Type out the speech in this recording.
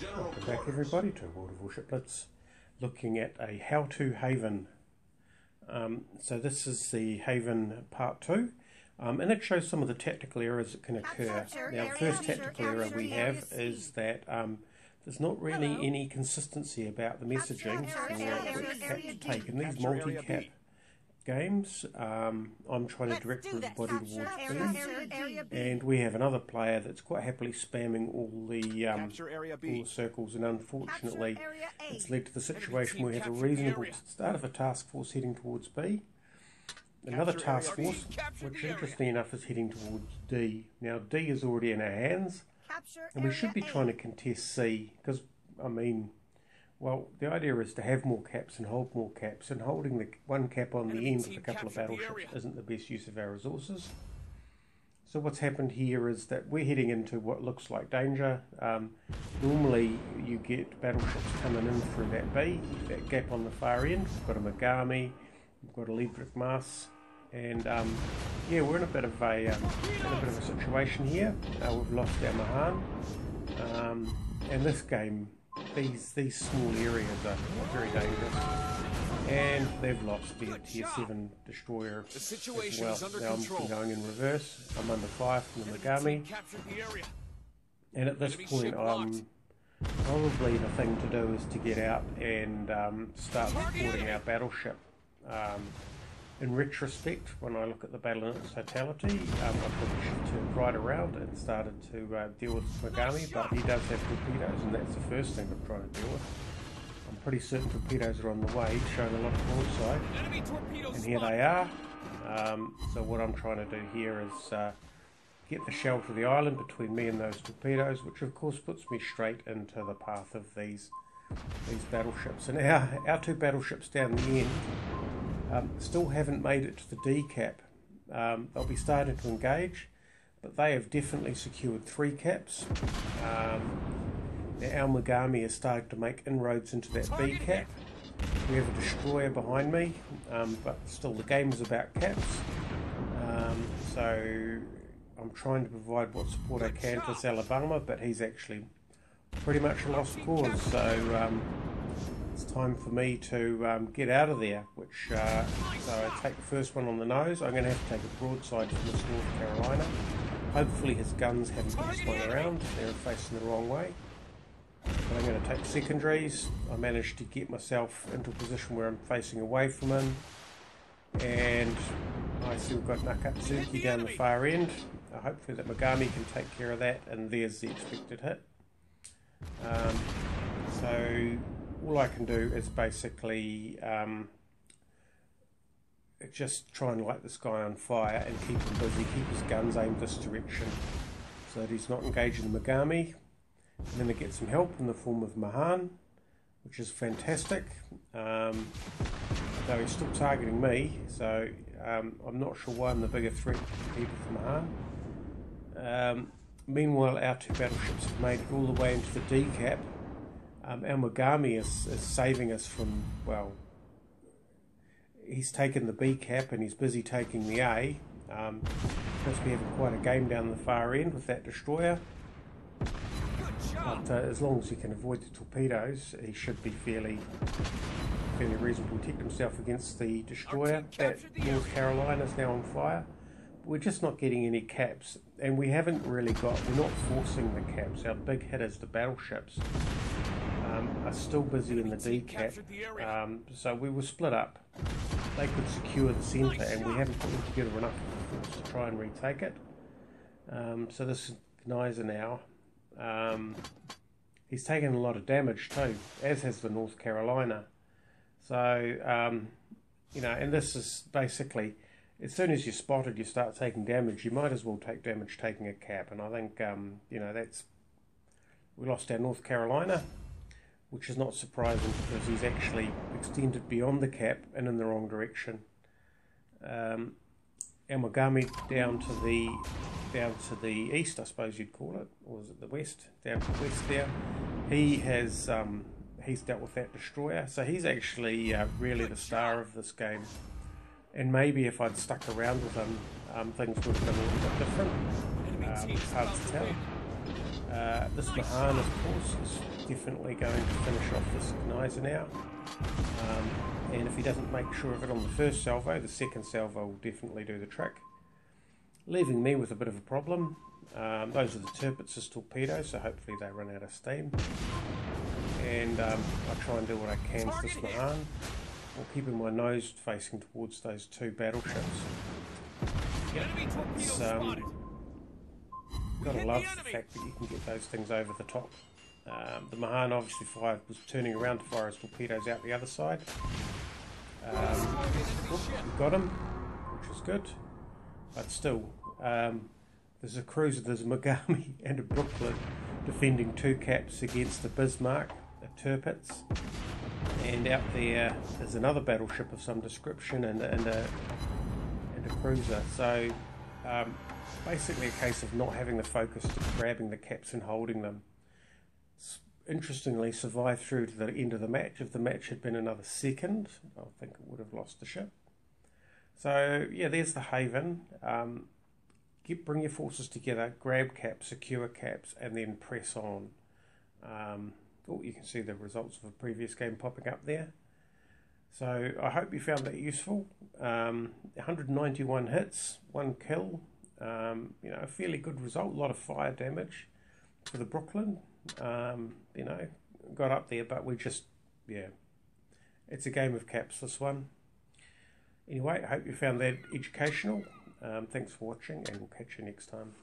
Welcome back everybody to World of Warship Blitz, looking at a how-to haven. So this is the haven part 2, and it shows some of the tactical errors that can occur. Now the first tactical error we have is that there's not really any consistency about the messaging for which cap to take. In these multi-cap games, I'm trying to direct everybody towards B, and we have another player that's quite happily spamming all the circles, and unfortunately it's led to the situation where we have a reasonable start of a task force heading towards B, another task force which interestingly enough is heading towards D. Now D is already in our hands and we should be trying to contest C, because I mean, well, the idea is to have more caps and hold more caps, and holding the one cap on the end with a couple of battleships isn't the best use of our resources. So what's happened here is that we're heading into what looks like danger. Normally you get battleships coming in through that B, that gap on the far end. We've got a Megami, we've got a Leadbrick Mass, and yeah, we're in a bit of a situation here. We've lost our Mahan, and this game, these small areas are very dangerous, and they've lost their tier 7 destroyer as well. Now I'm going in reverse. I'm under fire from the Megami, and at this point probably the thing to do is to get out and start reporting our battleship. In retrospect, when I look at the battle in its totality, I probably should have turned right around and started to deal with Megami, but he does have torpedoes, and that's the first thing I'm trying to deal with. I'm pretty certain torpedoes are on the way, showing a lot of broadside, and here they are. So what I'm trying to do here is get the shell to the island between me and those torpedoes, which of course puts me straight into the path of these battleships. And our two battleships down the end still haven't made it to the D cap. They'll be starting to engage, but they have definitely secured 3 caps. Now our Megami is starting to make inroads into that B cap. We have a destroyer behind me, but still the game is about caps. So I'm trying to provide what support I can to this Alabama, but he's actually pretty much a lost cause. So it's time for me to get out of there, which so I take the first one on the nose. I'm going to have to take a broadside from this North Carolina. Hopefully his guns haven't been swung around, they're facing the wrong way. But I'm going to take secondaries. I managed to get myself into a position where I'm facing away from him, and I see we've got Nakatsuki down the far end. Hopefully that Megami can take care of that, and there's the expected hit. So all I can do is basically just try and light this guy on fire and keep him busy, keep his guns aimed this direction so that he's not engaging the Megami. And then I get some help in the form of Mahan, which is fantastic, though he's still targeting me, so I'm not sure why I'm the bigger threat compared with Mahan. Meanwhile, our two battleships have made it all the way into the D cap. Our Megami is saving us from, well, he's taken the B cap and he's busy taking the A. Supposed to be having quite a game down the far end with that destroyer. But as long as he can avoid the torpedoes, he should be fairly reasonable to protect himself against the destroyer. That North Carolina is now on fire. We're just not getting any caps, and we haven't really got, we're not forcing the caps. Our big hitters, the battleships, are still busy in the D cap, so we were split up. They could secure the centre, and we haven't put them together enough force to try and retake it. So this Geyser now, he's taken a lot of damage too, as has the North Carolina. So, you know, and this is basically, as soon as you're spotted, you start taking damage. You might as well take damage taking a cap, and I think, you know, we lost our North Carolina, which is not surprising because he's actually extended beyond the cap and in the wrong direction. Our Megami down to the east, I suppose you'd call it, or is it the west? Down to the west there. He has he's dealt with that destroyer, so he's actually really the star of this game. And maybe if I'd stuck around with him, things would have been a little bit different. It's hard to tell. This Mahan, of course, is definitely going to finish off this Geyser now. And if he doesn't make sure of it on the first salvo, the second salvo will definitely do the trick. Leaving me with a bit of a problem. Those are the Tirpitz's torpedoes, so hopefully they run out of steam. And I'll try and do what I can with this Mahan, while keeping my nose facing towards those two battleships. It's, gotta love the fact that you can get those things over the top. The Mahan obviously was turning around to fire his torpedoes out the other side. We got him, which is good, but still, there's a cruiser, there's a Mogami and a Brooklyn defending two caps against the Bismarck, the Tirpitz, and out there's another battleship of some description and a cruiser. So basically a case of not having the focus, grabbing the caps and holding them. Interestingly, survived through to the end of the match. If the match had been another second, I think it would have lost the ship. So yeah, there's the Haven. Bring your forces together, grab caps, secure caps, and then press on. You can see the results of a previous game popping up there. So I hope you found that useful. 191 hits, 1 kill. A fairly good result. A lot of fire damage for the Brooklyn. Got up there, but it's a game of caps, this one. Anyway, I hope you found that educational. Thanks for watching, and we'll catch you next time.